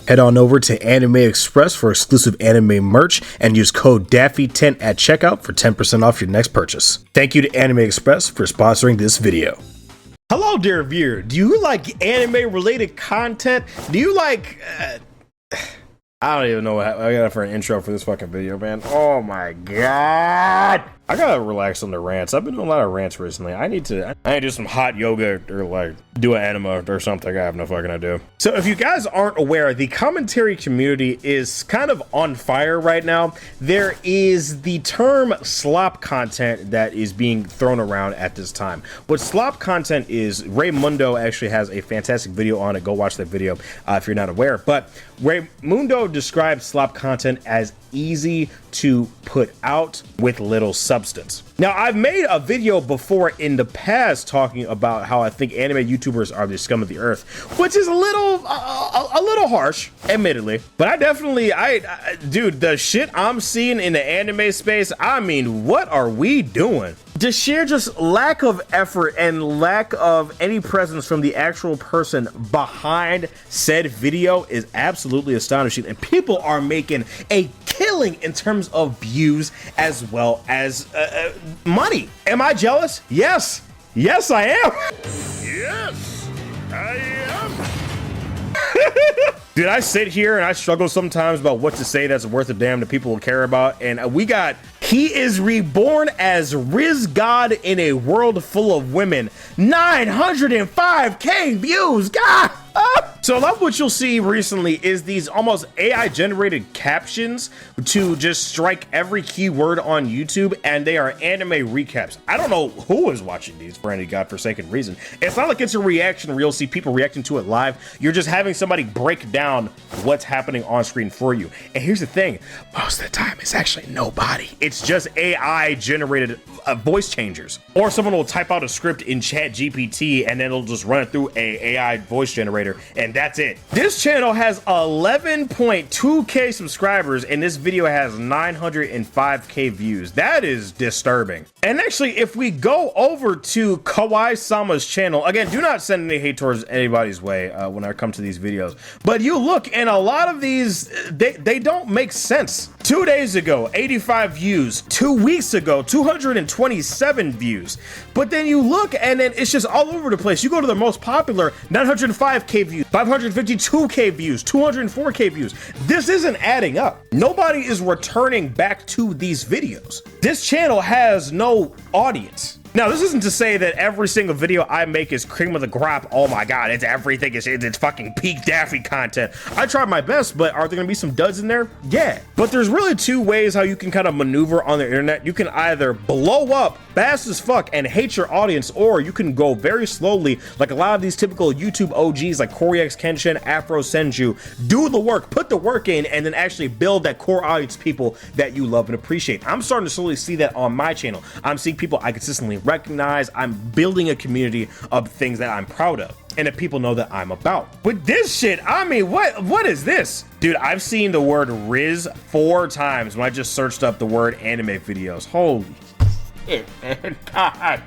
Head on over to Anime Express for exclusive anime merch and use code Daffy10 at checkout for 10% off your next purchase. Thank you to Anime Express for sponsoring this video. Hello, dear viewer. Do you like anime related content? Do you like I don't even know what I got for an intro for this fucking video, man. Oh my god. I gotta relax on the rants. I've been doing a lot of rants recently. I need to do some hot yoga or like do an anime or something. I have no fucking idea. So if you guys aren't aware, the commentary community is kind of on fire right now. There is the term slop content that is being thrown around at this time. What slop content is, Raymundo actually has a fantastic video on it. Go watch that video if you're not aware. But Raymundo describes slop content as easy to put out with little substance. Now, I've made a video before in the past talking about how I think anime YouTubers are the scum of the earth, which is a little harsh, admittedly. But I definitely, dude, the shit I'm seeing in the anime space, I mean, what are we doing? The sheer just lack of effort and lack of any presence from the actual person behind said video is absolutely astonishing. And people are making a killing in terms of views as well as money. Am I jealous? Yes. Yes, I am. Yes, I am. Dude, I sit here and I struggle sometimes about what to say that's worth a damn that people will care about. And we got, he is reborn as Riz God in a world full of women. 905K views, God! So a lot of what you'll see recently is these almost AI generated captions to just strike every keyword on YouTube, and they are anime recaps. I don't know who is watching these for any godforsaken reason. It's not like it's a reaction reel, see people reacting to it live. You're just having somebody break down what's happening on screen for you. And here's the thing, most of the time it's actually nobody. It's just AI generated voice changers. Or someone will type out a script in ChatGPT and then it'll just run it through a AI voice generator, and that's it. This channel has 11.2K subscribers and this video has 905K views. That is disturbing. And actually, if we go over to Kawaii-sama's channel, again, do not send any hate towards anybody's way when I come to these videos, but you look and a lot of these, they don't make sense. 2 days ago, 85 views. 2 weeks ago, 227 views. But then you look and then it's just all over the place. You go to the most popular, 905K views, 552K views, 204K views. This isn't adding up. Nobody is returning back to these videos. This channel has no audience. Now, this isn't to say that every single video I make is cream of the crop. Oh my god, it's everything. It's fucking peak Daffy content. I tried my best, but are there gonna be some duds in there? Yeah. But there's really two ways how you can kind of maneuver on the internet. You can either blow up fast as fuck and hate your audience, or you can go very slowly, like a lot of these typical YouTube OGs like Koryax Kenshin, Afro Senju, do the work, put the work in, and then actually build that core audience people that you love and appreciate. I'm starting to slowly see that on my channel. I'm seeing people I consistently recognize. I'm building a community of things that I'm proud of and that people know that I'm about. With this shit, I mean, what is this? Dude, I've seen the word Riz 4 times when I just searched up the word anime videos. Holy shit, man. God.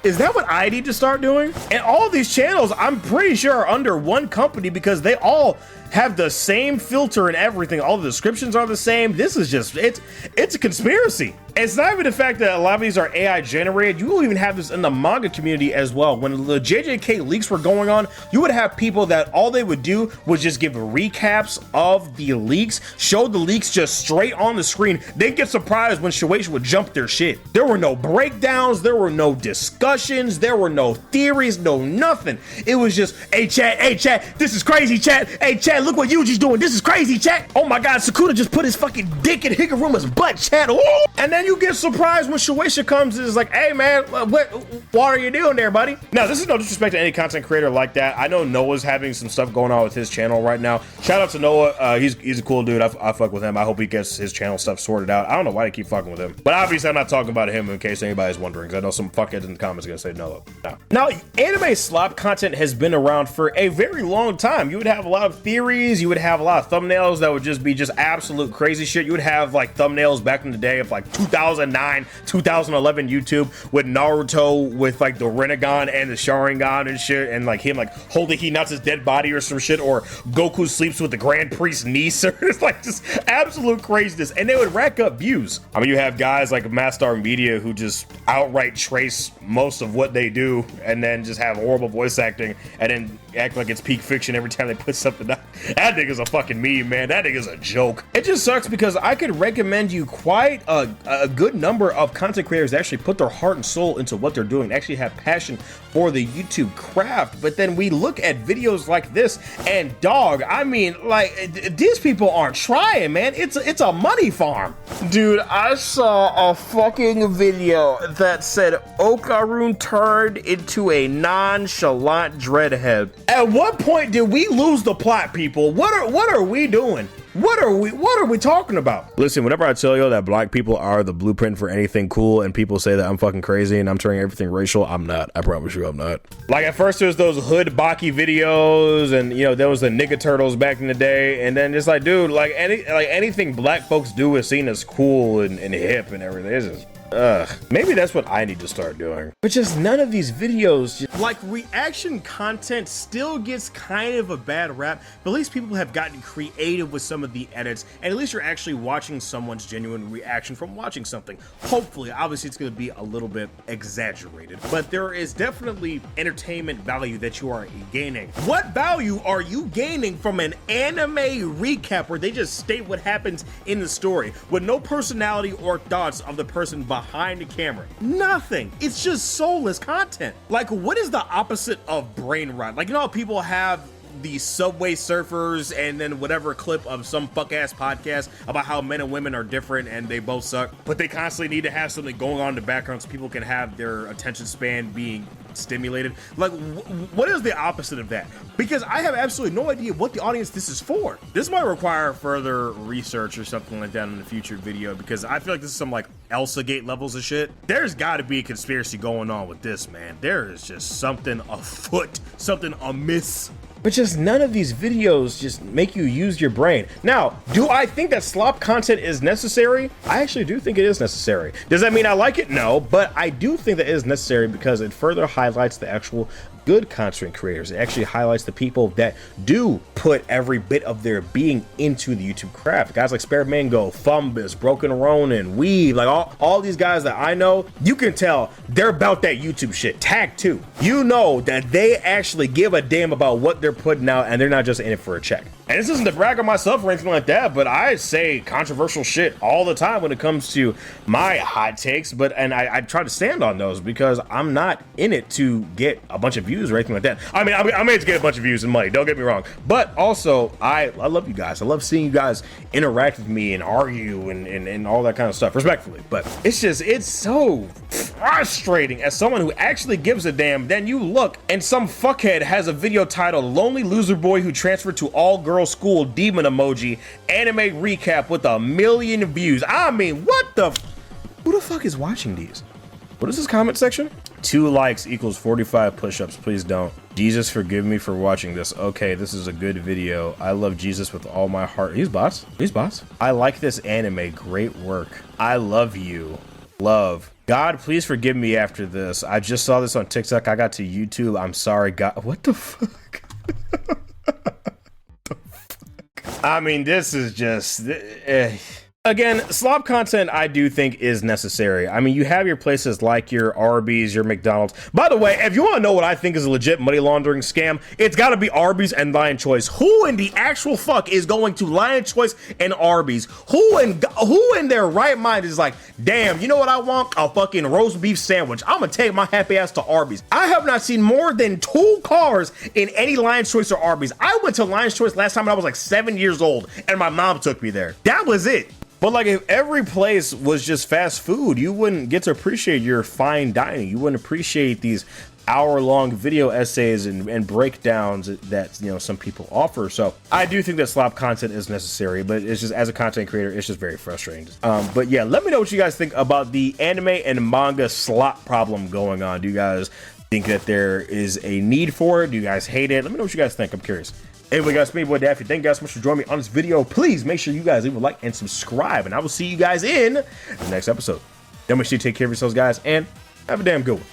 Is that what I need to start doing? And all of these channels, I'm pretty sure, are under one company because they all have the same filter and everything. All the descriptions are the same. This is just, it's a conspiracy. It's not even the fact that a lot of these are AI generated. You will even have this in the manga community as well. When the JJK leaks were going on, you would have people that all they would do was just give recaps of the leaks, show the leaks just straight on the screen. They'd get surprised when Shueisha would jump their shit. There were no breakdowns, there were no discussions, there were no theories, no nothing. It was just, hey chat, this is crazy chat. Hey chat, look what Yuji's doing. This is crazy chat. Oh my god, Sakuda just put his fucking dick in Higuruma's butt, chat. Ooh. And then you get surprised when Shueisha comes and is like, hey man, what are you doing there, buddy? Now, this is no disrespect to any content creator like that. I know Noah's having some stuff going on with his channel right now. Shout out to Noah. He's a cool dude. I fuck with him. I hope he gets his channel stuff sorted out. I don't know why they keep fucking with him, but obviously I'm not talking about him in case anybody's wondering, because I know some fuckheads in the comments are gonna say no. Now, anime slop content has been around for a very long time. You would have a lot of theories. You would have a lot of thumbnails that would just be just absolute crazy shit. You would have like thumbnails back in the day of like 2000 2009, 2011 YouTube with Naruto with like the Rinnegan and the Sharingan and shit, and like him like holding Hinata's dead body or some shit, or Goku sleeps with the Grand Priest's niece, or it's like just absolute craziness, and they would rack up views. I mean, you have guys like Mastar Media who just outright trace most of what they do and then just have horrible voice acting and then act like it's peak fiction every time they put something out. That nigga's a fucking meme, man. That nigga's a joke. It just sucks because I could recommend you quite a good number of content creators that actually put their heart and soul into what they're doing, actually have passion for the YouTube craft. But then we look at videos like this and dog, I mean, like these people aren't trying, man. It's a money farm. Dude, I saw a fucking video that said Okarun turned into a nonchalant dreadhead. At what point did we lose the plot, people? What are we doing? What are we talking about? Listen, whenever I tell you that black people are the blueprint for anything cool and people say that I'm fucking crazy and I'm turning everything racial, I'm not. I promise you I'm not. Like at first there's those hood Baki videos and you know there was the nigga turtles back in the day, and then just like dude, like anything black folks do is seen as cool and hip and everything. It's just maybe that's what I need to start doing. But just none of these videos, like reaction content still gets kind of a bad rap, but at least people have gotten creative with some of the edits, and at least you're actually watching someone's genuine reaction from watching something. Hopefully, obviously it's going to be a little bit exaggerated, but there is definitely entertainment value that you are gaining. What value are you gaining from an anime recap where they just state what happens in the story with no personality or thoughts of the person behind the camera? Nothing. It's just soulless content. Like, what is the opposite of brain rot? Like, you know how people have the Subway Surfers and then whatever clip of some fuck ass podcast about how men and women are different and they both suck, but they constantly need to have something going on in the background so people can have their attention span being stimulated. Like, what is the opposite of that? Because I have absolutely no idea what the audience this is for. This might require further research or something like that in a future video, because I feel like this is some like Elsa Gate levels of shit. There's got to be a conspiracy going on with this, man. There is just something afoot, something amiss. But just none of these videos just make you use your brain. Now, do I think that slop content is necessary? I actually do think it is necessary. Does that mean I like it? No, but I do think that it is necessary because it further highlights the actual good content creators. It actually highlights the people that do put every bit of their being into the YouTube craft. Guys like Spare Mango, Fumbus, Broken Ronin, Weave, like all these guys that I know, you can tell they're about that YouTube shit. Tag 2. You know that they actually give a damn about what they're putting out and they're not just in it for a check. And this isn't to brag on myself or anything like that, but I say controversial shit all the time when it comes to my hot takes, and I try to stand on those because I'm not in it to get a bunch of views or anything like that. I mean, I'm in it to get a bunch of views and money, don't get me wrong. But also, I love you guys. I love seeing you guys interact with me and argue and all that kind of stuff, respectfully. But it's so frustrating as someone who actually gives a damn. Then you look and some fuckhead has a video titled Lonely Loser Boy Who Transferred to All Girls School Demon Emoji Anime Recap with 1 million views. I mean, who the fuck is watching these? What is this comment section? 2 likes equals 45 push-ups. Please don't. Jesus, forgive me for watching this. Okay, this is a good video. I love Jesus with all my heart. He's bots. I like this anime. Great work. I love you. Love. God, please forgive me after this. I just saw this on TikTok. I got to YouTube. I'm sorry, God. What the fuck? I mean, this is just... Again, slop content I do think is necessary. I mean, you have your places like your Arby's, your McDonald's. By the way, if you want to know what I think is a legit money laundering scam, it's got to be Arby's and Lion Choice. Who in the actual fuck is going to Lion Choice and Arby's? Who in their right mind is like, damn, you know what I want? A fucking roast beef sandwich. I'm gonna take my happy ass to Arby's. I have not seen more than 2 cars in any Lion Choice or Arby's. I went to Lion Choice last time when I was like 7 years old and my mom took me there. That was it. But like, if every place was just fast food, you wouldn't get to appreciate your fine dining. You wouldn't appreciate these hour-long video essays and breakdowns that, you know, some people offer. So I do think that slop content is necessary, but it's just, as a content creator, it's just very frustrating. But yeah, let me know what you guys think about the anime and manga slop problem going on. Do you guys think that there is a need for it? Do you guys hate it? Let me know what you guys think. I'm curious. Anyway, guys, it's me, boy Daffy. Thank you guys so much for joining me on this video. Please make sure you guys leave a like and subscribe, and I will see you guys in the next episode. Then make sure you take care of yourselves, guys, and have a damn good one.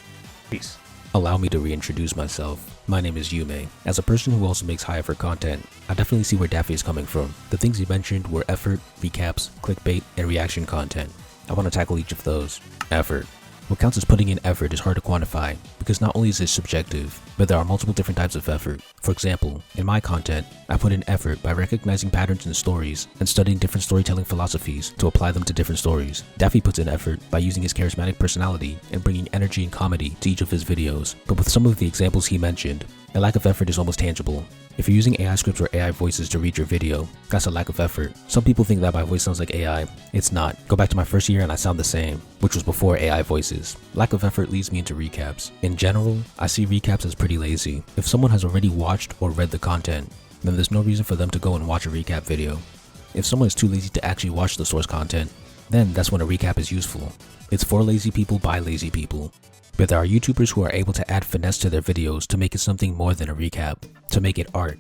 Peace. Allow me to reintroduce myself. My name is Yume. As a person who also makes high effort content, I definitely see where Daffy is coming from. The things he mentioned were effort, recaps, clickbait, and reaction content. I want to tackle each of those. Effort. What counts as putting in effort is hard to quantify because not only is it subjective, but there are multiple different types of effort. For example, in my content, I put in effort by recognizing patterns in stories and studying different storytelling philosophies to apply them to different stories. Daffy puts in effort by using his charismatic personality and bringing energy and comedy to each of his videos, but with some of the examples he mentioned, a lack of effort is almost tangible. If you're using AI scripts or AI voices to read your video, that's a lack of effort. Some people think that my voice sounds like AI. It's not. Go back to my first year and I sound the same, which was before AI voices. Lack of effort leads me into recaps. In general, I see recaps as pretty lazy. If someone has already watched or read the content, then there's no reason for them to go and watch a recap video. If someone is too lazy to actually watch the source content, then that's when a recap is useful. It's for lazy people by lazy people. But there are YouTubers who are able to add finesse to their videos to make it something more than a recap, to make it art.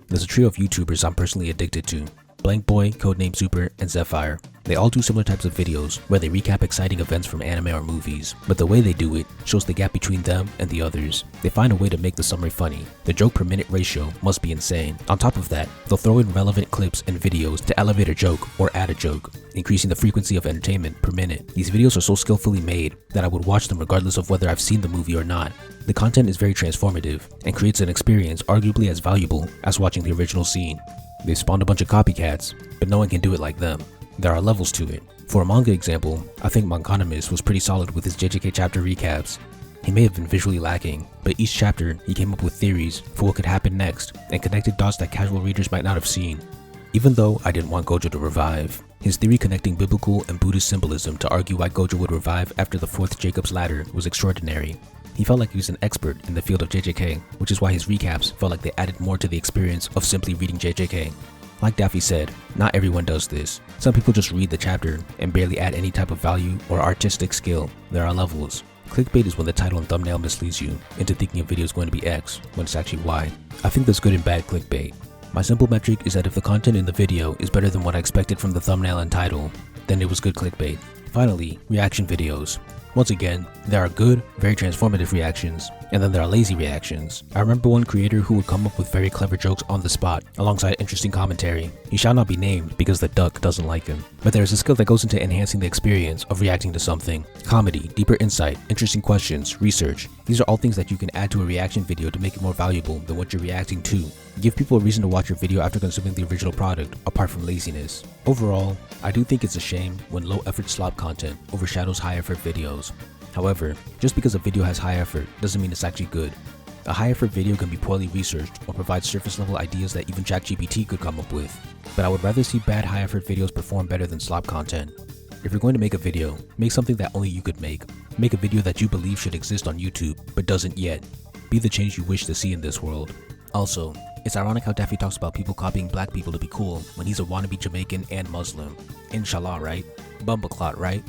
There's a trio of YouTubers I'm personally addicted to: Blank Boy, Codename Super, and Zephyr. They all do similar types of videos where they recap exciting events from anime or movies, but the way they do it shows the gap between them and the others. They find a way to make the summary funny. The joke per minute ratio must be insane. On top of that, they'll throw in relevant clips and videos to elevate a joke or add a joke, increasing the frequency of entertainment per minute. These videos are so skillfully made that I would watch them regardless of whether I've seen the movie or not. The content is very transformative and creates an experience arguably as valuable as watching the original scene. They've spawned a bunch of copycats, but no one can do it like them. There are levels to it. For a manga example, I think Manganimist was pretty solid with his JJK chapter recaps. He may have been visually lacking, but each chapter he came up with theories for what could happen next and connected dots that casual readers might not have seen. Even though I didn't want Gojo to revive, his theory connecting biblical and Buddhist symbolism to argue why Gojo would revive after the fourth Jacob's ladder was extraordinary. He felt like he was an expert in the field of JJK, which is why his recaps felt like they added more to the experience of simply reading JJK. Like Daffy said, not everyone does this. Some people just read the chapter and barely add any type of value or artistic skill. There are levels. Clickbait is when the title and thumbnail misleads you into thinking a video is going to be X when it's actually Y. I think there's good and bad clickbait. My simple metric is that if the content in the video is better than what I expected from the thumbnail and title, then it was good clickbait. Finally, reaction videos. Once again, there are good, very transformative reactions, and then there are lazy reactions. I remember one creator who would come up with very clever jokes on the spot, alongside interesting commentary. He shall not be named because the duck doesn't like him. But there is a skill that goes into enhancing the experience of reacting to something. Comedy, deeper insight, interesting questions, research. These are all things that you can add to a reaction video to make it more valuable than what you're reacting to. Give people a reason to watch your video after consuming the original product, apart from laziness. Overall, I do think it's a shame when low-effort slop content overshadows high-effort videos. However, just because a video has high effort doesn't mean it's actually good. A high-effort video can be poorly researched or provide surface-level ideas that even ChatGPT could come up with. But I would rather see bad high-effort videos perform better than slop content. If you're going to make a video, make something that only you could make. Make a video that you believe should exist on YouTube, but doesn't yet. Be the change you wish to see in this world. Also, it's ironic how Daffy talks about people copying black people to be cool when he's a wannabe Jamaican and Muslim. Inshallah, right? Bumbleclot, right?